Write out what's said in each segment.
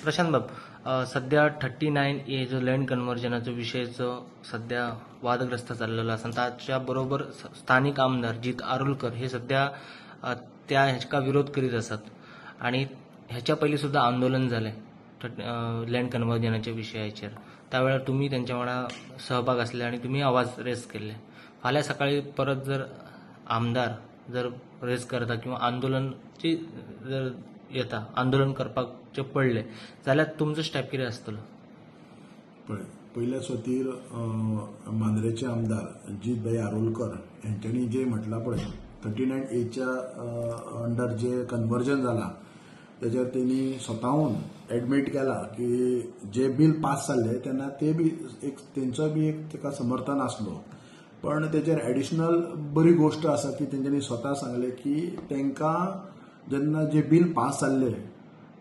प्रशांत बाब, सध्या 39A जो लँड कन्व्हर्जनाचा विषयचो सध्या वादग्रस्त चाललेलो आसा, ताच्या बरोबर स्थानिक आमदार जीत आरोलकर हे सध्या त्या हेका विरोध करीत असतात आणि ह्याच्या पयलीं सुद्धा आंदोलन झाले लँड कन्व्हर्जनाच्या विशयाचेर. त्यावेळेला तुम्ही त्यांच्या वांगडा सहभाग असले आणि तुम्ही आवाज रेस केले. फाल्यां सकाळी परत जर आमदार जर रेस करता किंवा आंदोलनची जर येता आंदोलन करपाचे पडले जाल्यार तुमचो स्टेप कितें आसतलो? पहिल्या सुवातीर मांद्रेचे आमदार जीतभाई आरोलकर यांच्यानी जे म्हटला पळय 39A अंडर जे कन्वर्जन जाला त्याच्यावर त्यांनी स्वतःहून एडमिट केला की जे बिल पास जाल्ले तेन्ना ते बी एक तेंचो बी एक ताका समर्थन आसलो. पण तेचेर एडिशनल बरी गोष्ट आसा की तेंच्यांनी स्वता सांगले की तांकां जेन्ना जे बिल पास जाल्ले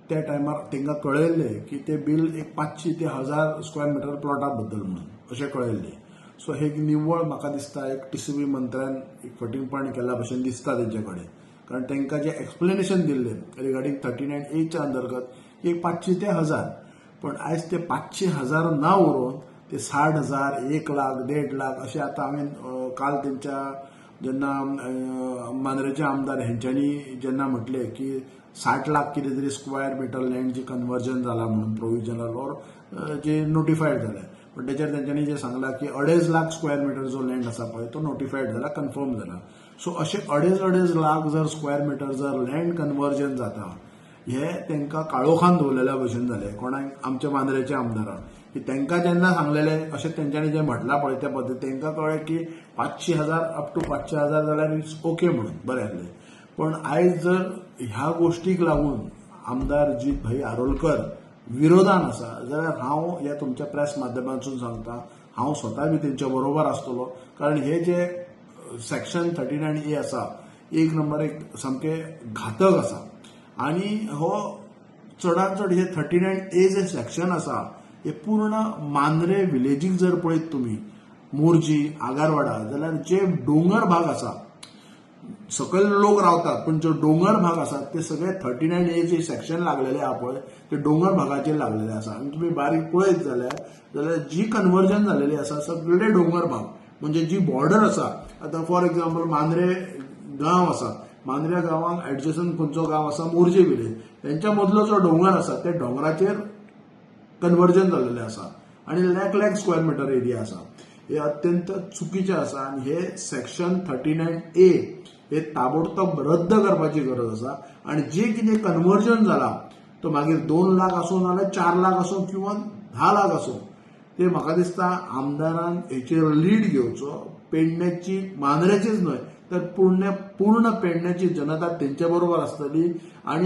त्या टायमार तांकां कळयल्ले की ते बिल एक 500 ते 1000 स्क्वेअर मिटर प्लॉटा बद्दल म्हणून अशें कळयल्लें. सो हे निव्वळ म्हाका दिसता एक टीसीबी मंत्र्यान एक फटींगपण केल्या भशेन दिसता तेंचे कडेन. कारण तांकां जे एक्सप्लेनेशन दिल्लें रिगार्डिंग 39A अंतर्गत एक 500 ते 1000, पण आयज ते 500,000 ना उरोवन ते 60,000, 1 लाख, 1.5 लाख अशें आतां हांवें काल तेंच्या जेन्ना मांद्रेचे आमदार हेंच्यांनी जेन्ना म्हटले की 60 लाख कितें तरी स्क्वेअर मिटर लँड जे कन्वर्जन जाला म्हणून प्रोविजनल ऑर जे नोटिफायड जालें, पण तेचेर तेंच्यांनी जे सांगलां की 2.5 लाख स्क्वेअर मिटर जो लँड आसा पळय तो नोटिफायड जाला, कन्फर्म जाला. सो अशें 2.5 लाख जर स्क्वेअर मिटर जर लँड कन्वर्जन जाता हे तांकां काळोखान दवरलेल्या भशेन जालें. कोणाक आमच्या मांद्रेच्या आमदारांक की तांकां जेन्ना सांगलेलें अशें तेंच्यांनी जें म्हटलां पळय त्या पद्दतीन तांकां कळ्ळें की 500,000 अप टू 500,000 जाल्यार इट्स ओके म्हणून बरें जालें. पण आयज जर ह्या गोष्टीक लागून आमदार जीतभाई आरोलकर विरोधान आसा जाल्यार हांव ह्या तुमच्या प्रेस माध्यमांतसून सांगता हांव स्वता बी तेंच्या बरोबर आसतलो. कारण हे जे सेक्शन 39A आसा एक नंबर एक सामकें घातक आसा आनी हो चडांत चड हे 39A जे सेक्शन आसा हे पूर्ण मांद्रे विलेजीक जर पळयत तुमी मोर्जी आगारवाडा जाल्यार जे डोंगर भाग आसा सकयल लोक रावतात पण जो डोंगर भाग आसा ते सगळे 39A जे सेक्शन लागलेले आहा पळय ते डोंगर भागाचेर लागलेले आसा. आनी तुमी बारीक पळयत जाल्यार जी कन्वर्जन जालेली आसा सगळे डोंगर भाग म्हणजे जी बॉर्डर आसा. आतां फॉर एक्झाम्पल मांद्रे गांव आसा, मांद्रे गांवांक एडजस्टंट खंयचो गांव आसा मोर्जे विलेज, तेंच्या मदलो जो डोंगर आसा ते डोंगराचेर कन्वर्जन जाल्लेलें आसा आनी लाख स्क्वेअर मिटर एरिया आसा. हे अत्यंत चुकीचें आसा आनी हे सेक्शन 39A हे ताबडतोब रद्द करपाची गरज आसा. आनी जे कितें कन्वर्जन जाला तो मागीर 2 लाख आसूं नाल्यार 4 लाख आसूं किंवा 10 लाख आसूं ते म्हाका दिसता आमदारान हेचेर लीड घेवचो. पेडण्याची मांद्रेचीच न्हय तर पूर्ण पेडण्याची जनता तेंच्या बरोबर आसतली. आनी